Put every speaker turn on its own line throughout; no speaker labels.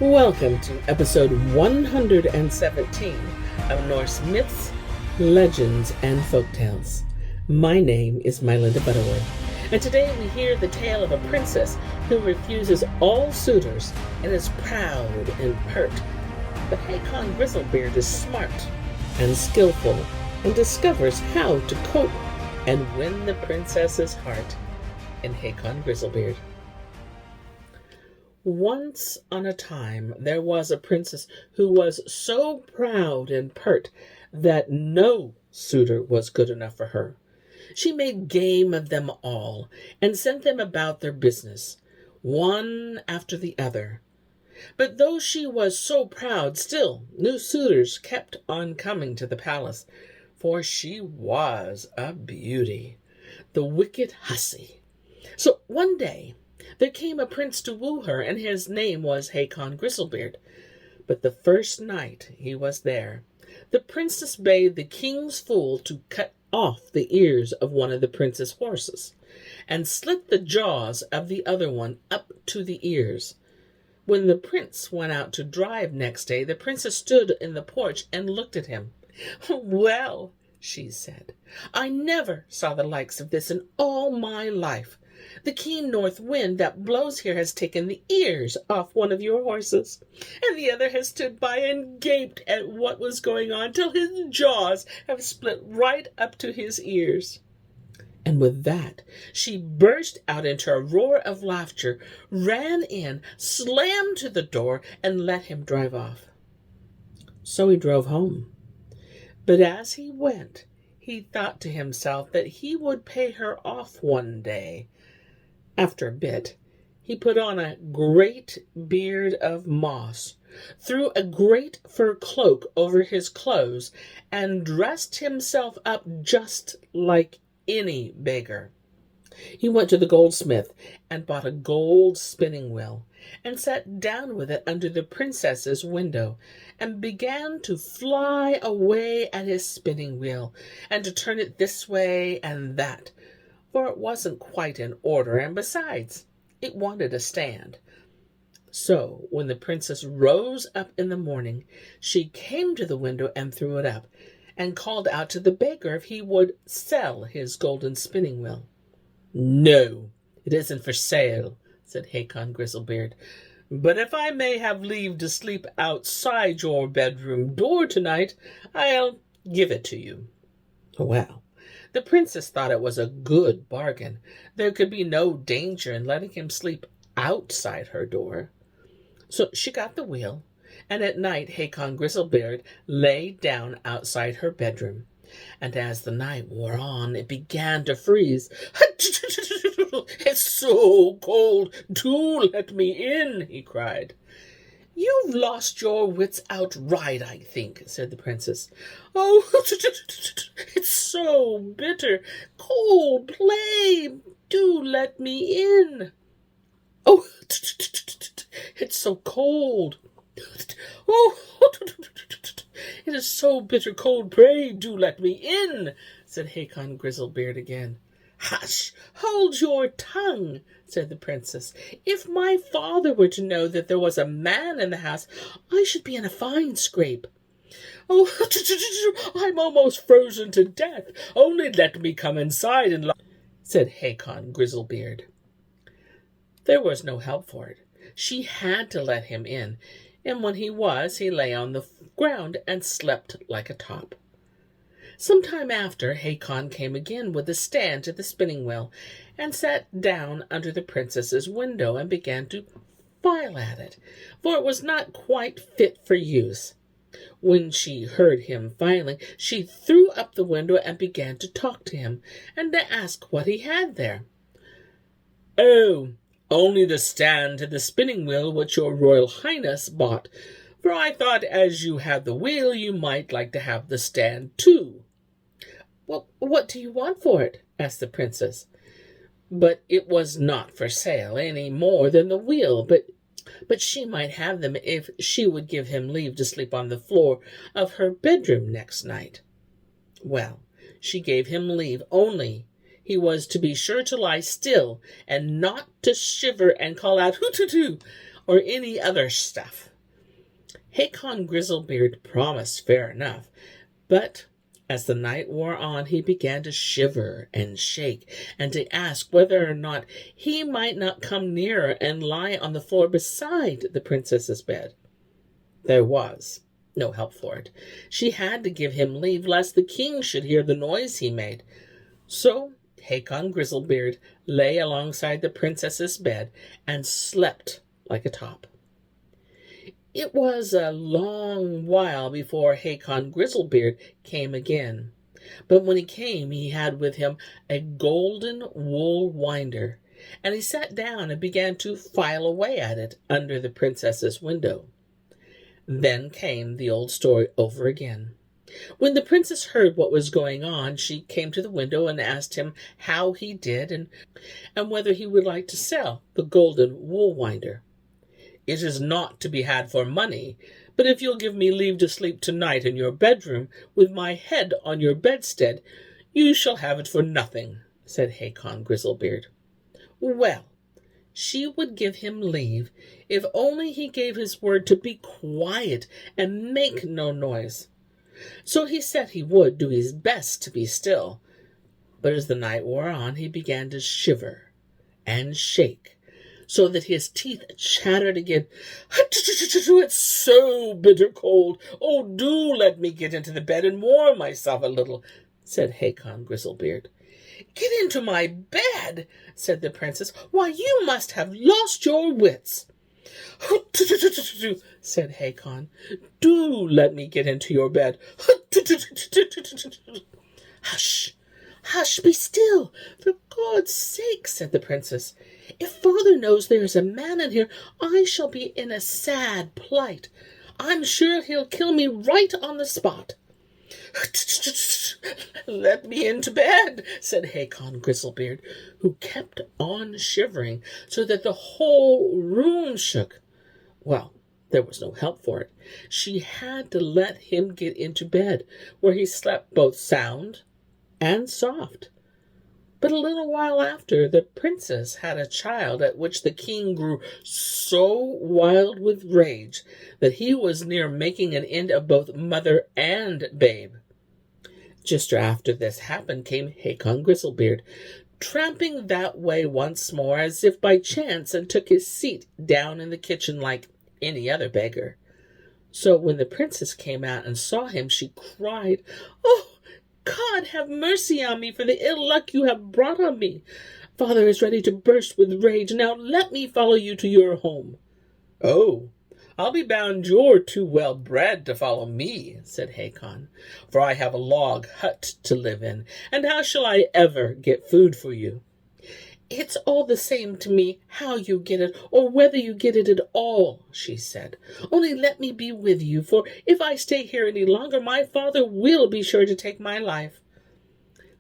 Welcome to episode 117 of Norse Myths, Legends, and Folktales. My name is MyLinda Butterworth, and today we hear the tale of a princess who refuses all suitors and is proud and pert. But Hacon Grizzlebeard is smart and skillful and discovers how to cope and win the princess's heart in Hacon Grizzlebeard. Once on a time, there was a princess who was so proud and pert that no suitor was good enough for her. She made game of them all and sent them about their business, one after the other. But though she was so proud, still new suitors kept on coming to the palace, for she was a beauty, the wicked hussy. So one day, there came a prince to woo her, and his name was Hacon Grizzlebeard. But the first night he was there, the princess bade the king's fool to cut off the ears of one of the prince's horses, and slit the jaws of the other one up to the ears. When the prince went out to drive next day, the princess stood in the porch and looked at him. "Well," she said, "I never saw the likes of this in all my life. The keen north wind that blows here has taken the ears off one of your horses, and the other has stood by and gaped at what was going on till his jaws have split right up to his ears." And with that, she burst out into a roar of laughter, ran in, slammed to the door, and let him drive off. So he drove home. But as he went, he thought to himself that he would pay her off one day. After a bit, he put on a great beard of moss, threw a great fur cloak over his clothes, and dressed himself up just like any beggar. He went to the goldsmith and bought a gold spinning wheel, and sat down with it under the princess's window, and began to fly away at his spinning wheel, and to turn it this way and that, for it wasn't quite in order, and besides, it wanted a stand. So, when the princess rose up in the morning, she came to the window and threw it up, and called out to the beggar if he would sell his golden spinning wheel. "No, it isn't for sale," said Hacon Grizzlebeard, "but if I may have leave to sleep outside your bedroom door tonight, I'll give it to you." Well, the princess thought it was a good bargain. There could be no danger in letting him sleep outside her door. So she got the wheel, and at night Hacon Grizzlebeard lay down outside her bedroom. And as the night wore on, it began to freeze. "It's so cold, do let me in," he cried. "You've lost your wits outright, I think," said the princess. "Oh, it's so bitter, cold play, do let me in." "Oh, it's so cold. Oh, it is so bitter cold, pray do let me in," said Hacon Grizzlebeard again. "Hush, hold your tongue," said the princess. "If my father were to know that there was a man in the house, I should be in a fine scrape." "Oh, I'm almost frozen to death. Only let me come inside and said Hacon Grizzlebeard. There was no help for it. She had to let him in, and when he lay on the ground and slept like a top. Some time after, Hacon came again with a stand to the spinning wheel, and sat down under the princess's window and began to file at it, for it was not quite fit for use. When she heard him filing, she threw up the window and began to talk to him, and to ask what he had there. "Oh, only the stand to the spinning wheel which your royal highness bought, for I thought as you had the wheel you might like to have the stand too." "Well, what do you want for it?" asked the princess. But it was not for sale any more than the wheel, but she might have them if she would give him leave to sleep on the floor of her bedroom next night. Well, she gave him leave, only he was to be sure to lie still and not to shiver and call out "hoo-too-too" or any other stuff. Hacon Grizzlebeard promised fair enough, but as the night wore on, he began to shiver and shake, and to ask whether or not he might not come nearer and lie on the floor beside the princess's bed. There was no help for it. She had to give him leave, lest the king should hear the noise he made. So Hacon Grizzlebeard lay alongside the princess's bed and slept like a top. It was a long while before Hacon Grizzlebeard came again, but when he came he had with him a golden wool winder, and he sat down and began to file away at it under the princess's window. Then came the old story over again. When the princess heard what was going on, she came to the window and asked him how he did, and whether he would like to sell the golden wool winder. "It is not to be had for money, but if you'll give me leave to sleep tonight in your bedroom, with my head on your bedstead, you shall have it for nothing," said Hacon Grizzlebeard. Well, she would give him leave, if only he gave his word to be quiet and make no noise. So he said he would do his best to be still, but as the night wore on, he began to shiver and shake, so that his teeth chattered again. "It's so bitter cold. Oh, do let me get into the bed and warm myself a little," said Hacon Grizzlebeard. "Get into my bed," said the princess. "Why, you must have lost your wits." said Hacon. "Do let me get into your bed." "Hush, hush, be still, for God's sake," said the princess. "If father knows there is a man in here, I shall be in a sad plight. I'm sure he'll kill me right on the spot." "Let me into bed," said Hacon Grizzlebeard, who kept on shivering so that the whole room shook. Well, there was no help for it. She had to let him get into bed, where he slept both sound and soft. But a little while after, the princess had a child, at which the king grew so wild with rage that he was near making an end of both mother and babe. Just after this happened came Hacon Grizzlebeard, tramping that way once more, as if by chance, and took his seat down in the kitchen like any other beggar. So when the princess came out and saw him, she cried, "Oh, God, have mercy on me for the ill luck you have brought on me. Father is ready to burst with rage. Now let me follow you to your home." "Oh, I'll be bound you're too well bred to follow me," said Hacon, "for I have a log hut to live in, and how shall I ever get food for you?" "It's all the same to me how you get it, or whether you get it at all," she said. "Only let me be with you, for if I stay here any longer, my father will be sure to take my life."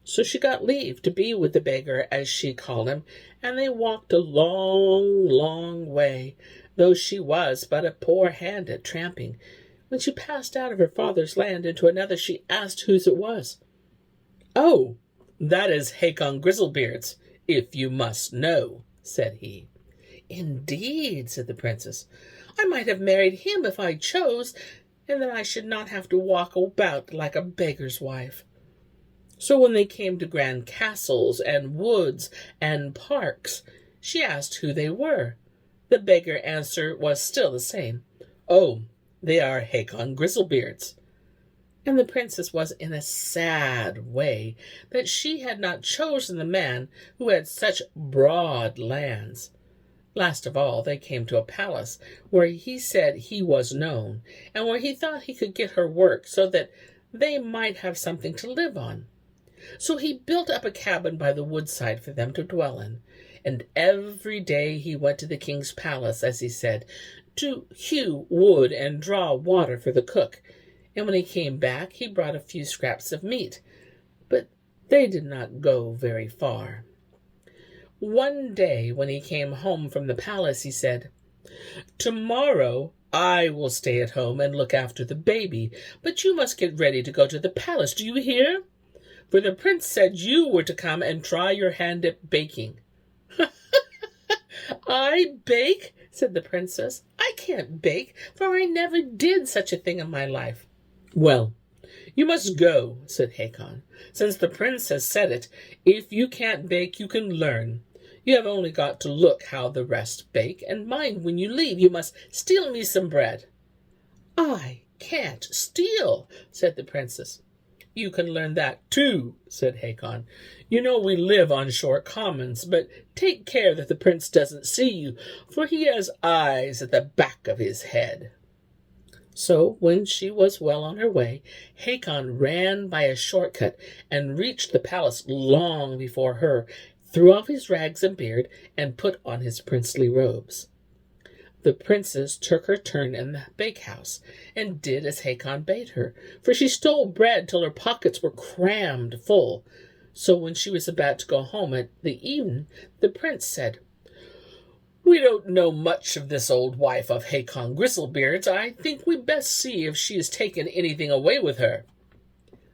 So she got leave to be with the beggar, as she called him, and they walked a long, long way, though she was but a poor hand at tramping. When she passed out of her father's land into another, she asked whose it was. "Oh, that is Hacon Grizzlebeard's, if you must know," said he. "Indeed," said the princess. "I might have married him if I chose, and then I should not have to walk about like a beggar's wife." So when they came to grand castles and woods and parks, she asked who they were. The beggar answer was still the same. "Oh, they are Hacon Grizzlebeard's." And the princess was in a sad way that she had not chosen the man who had such broad lands. Last of all, they came to a palace where he said he was known, and where he thought he could get her work so that they might have something to live on. So he built up a cabin by the woodside for them to dwell in, and every day he went to the king's palace, as he said, to hew wood and draw water for the cook, and when he came back he brought a few scraps of meat, but they did not go very far. One day when he came home from the palace, he said, "Tomorrow I will stay at home and look after the baby, but you must get ready to go to the palace, do you hear? For the prince said you were to come and try your hand at baking." "I bake?" said the princess. "I can't bake, for I never did such a thing in my life." "Well, you must go," said Hacon. "Since the prince has said it, if you can't bake, you can learn. You have only got to look how the rest bake, and mind, when you leave, you must steal me some bread." "I can't steal," said the princess. "You can learn that too," said Hacon. "You know we live on short commons, but take care that the prince doesn't see you, for he has eyes at the back of his head." So when she was well on her way, Hacon ran by a shortcut and reached the palace long before her, threw off his rags and beard, and put on his princely robes. The princess took her turn in the bakehouse, and did as Hacon bade her, for she stole bread till her pockets were crammed full. So when she was about to go home at the evening, the prince said, "We don't know much of this old wife of Hacon Grizzlebeard's. I think we best see if she has taken anything away with her."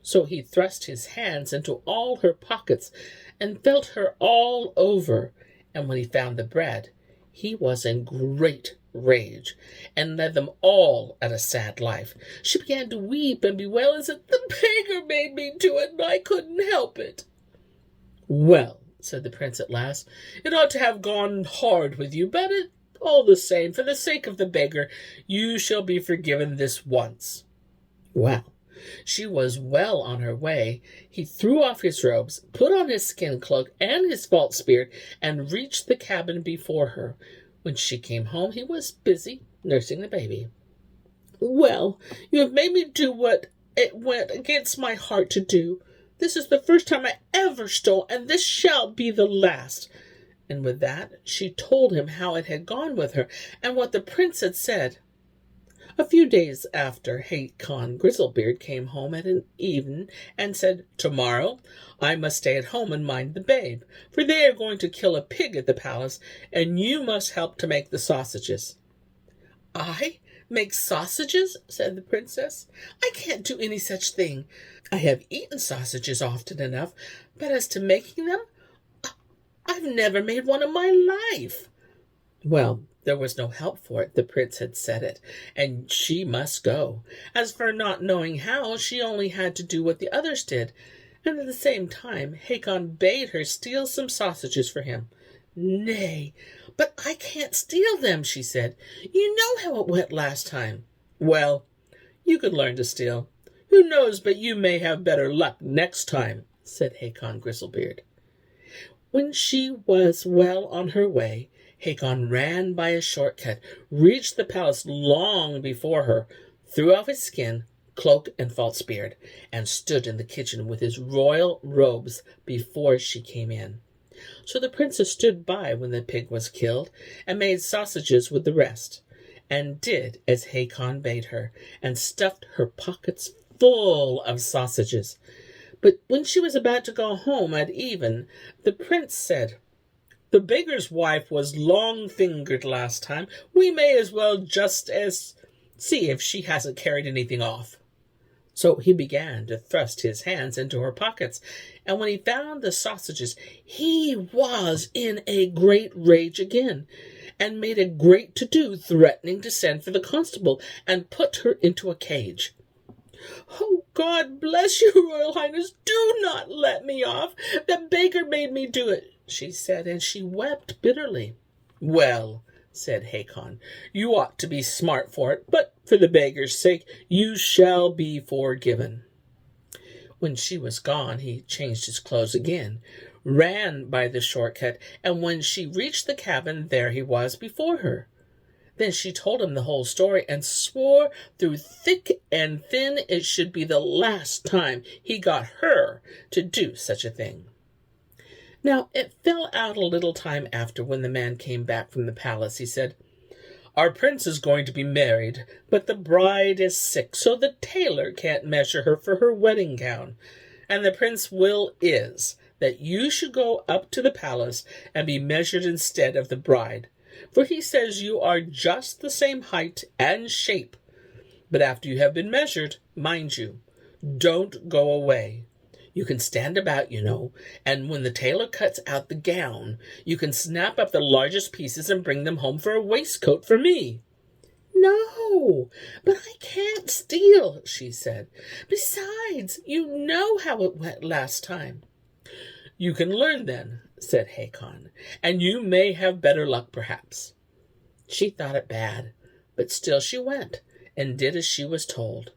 So he thrust his hands into all her pockets, and felt her all over, and when he found the bread, he was in great rage, and led them all at a sad life. She began to weep and bewail and said, "The beggar made me do it, and I couldn't help it." "Well," said the prince at last, "it ought to have gone hard with you, but all the same, for the sake of the beggar, you shall be forgiven this once." Well, she was well on her way. He threw off his robes, put on his skin cloak and his false beard, and reached the cabin before her. When she came home, he was busy nursing the baby. "Well, you have made me do what it went against my heart to do. This is the first time I ever stole, and this shall be the last." And with that, she told him how it had gone with her, and what the prince had said. A few days after, Hacon Grizzlebeard came home at an evening, and said, "Tomorrow I must stay at home and mind the babe, for they are going to kill a pig at the palace, and you must help to make the sausages." "I make sausages?" said the princess. "I can't do any such thing. I have eaten sausages often enough, but as to making them, I've never made one in my life." Well, there was no help for it. The prince had said it, and she must go. As for not knowing how, she only had to do what the others did, and at the same time Hacon bade her steal some sausages for him. "Nay, but I can't steal them," she said. "You know how it went last time." "Well, you can learn to steal. Who knows but you may have better luck next time," said Hacon Grizzlebeard. When she was well on her way, Hacon ran by a shortcut, reached the palace long before her, threw off his skin, cloak, and false beard, and stood in the kitchen with his royal robes before she came in. So the princess stood by when the pig was killed, and made sausages with the rest, and did as Hacon bade her, and stuffed her pockets full of sausages. But when she was about to go home at even, the prince said, "The beggar's wife was long-fingered last time. We may as well just as see if she hasn't carried anything off." So he began to thrust his hands into her pockets, and when he found the sausages, he was in a great rage again, and made a great to-do, threatening to send for the constable and put her into a cage. "Oh, God bless you, Royal Highness, do not let me off. The beggar made me do it," she said, and she wept bitterly. "Well," said Hacon, "you ought to be smart for it, but for the beggar's sake you shall be forgiven." When she was gone, he changed his clothes again, ran by the shortcut, and when she reached the cabin, there he was before her. Then she told him the whole story, and swore through thick and thin it should be the last time he got her to do such a thing. Now it fell out a little time after, when the man came back from the palace, he said, "Our prince is going to be married, but the bride is sick, so the tailor can't measure her for her wedding gown. And the prince's will is that you should go up to the palace and be measured instead of the bride, for he says you are just the same height and shape. But after you have been measured, mind you, don't go away. You can stand about, you know, and when the tailor cuts out the gown, you can snap up the largest pieces and bring them home for a waistcoat for me." No, but I can't steal, she said. Besides, you know how it went last time. You can learn then, said Hacon, and you may have better luck perhaps. She thought it bad, but still she went, and did as she was told.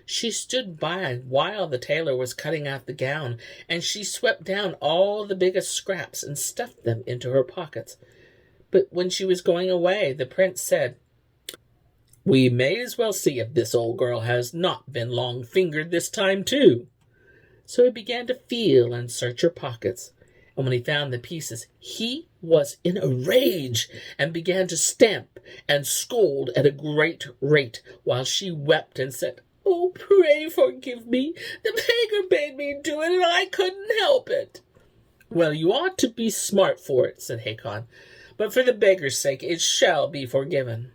She stood by while the tailor was cutting out the gown, and she swept down all the biggest scraps and stuffed them into her pockets. But when she was going away, the prince said, "We may as well see if this old girl has not been long-fingered this time too." So he began to feel and search her pockets, and when he found the pieces, he was in a rage, and began to stamp and scold at a great rate, while she wept and said, "Oh, pray forgive me. The beggar bade me do it, and I couldn't help it." "Well, you ought to be smart for it," said Hacon, "but for the beggar's sake it shall be forgiven."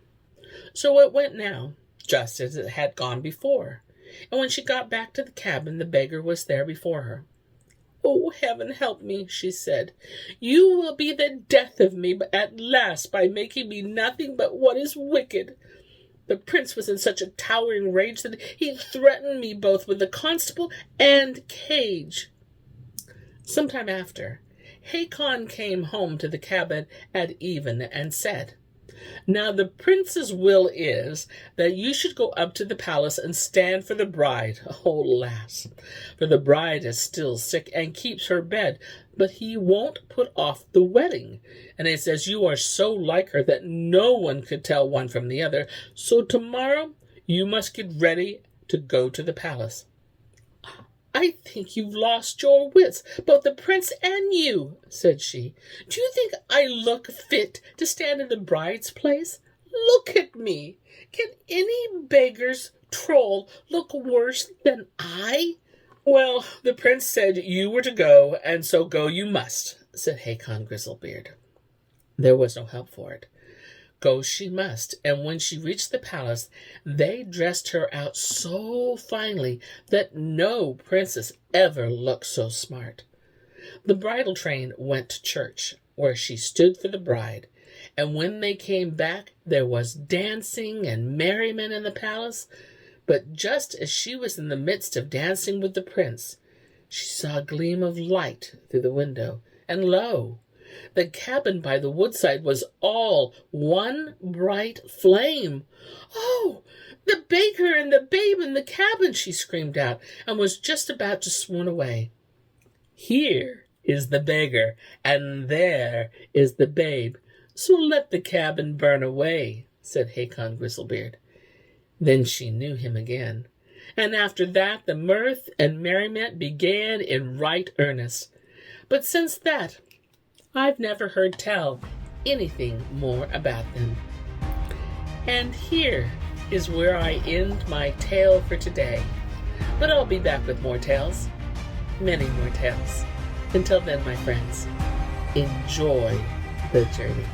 So it went now, just as it had gone before, and when she got back to the cabin, the beggar was there before her. "Oh, heaven help me," she said. "You will be the death of me at last by making me nothing but what is wicked." The prince was in such a towering rage that he threatened me both with the constable and cage. Some time after, Hacon came home to the cabin at even and said, "Now the prince's will is that you should go up to the palace and stand for the bride. Oh, lass, for the bride is still sick and keeps her bed, but he won't put off the wedding, and it says you are so like her that no one could tell one from the other. So tomorrow you must get ready to go to the palace." "I think you've lost your wits, both the prince and you," said she. "Do you think I look fit to stand in the bride's place? Look at me. Can any beggar's troll look worse than I?" "Well, the prince said you were to go, and so go you must," said Hacon Grizzlebeard. There was no help for it. Go she must, and when she reached the palace, they dressed her out so finely that no princess ever looked so smart. The bridal train went to church, where she stood for the bride, and when they came back, there was dancing and merriment in the palace. But just as she was in the midst of dancing with the prince, she saw a gleam of light through the window, and lo! the cabin by the woodside was all one bright flame. "Oh, the beggar and the babe in the cabin!" she screamed out, and was just about to swoon away. "Here is the beggar, and there is the babe, so let the cabin burn away," said Hacon Grizzlebeard. Then she knew him again, and after that the mirth and merriment began in right earnest. But since that, I've never heard tell anything more about them. And here is where I end my tale for today. But I'll be back with more tales, many more tales. Until then, my friends, enjoy the journey.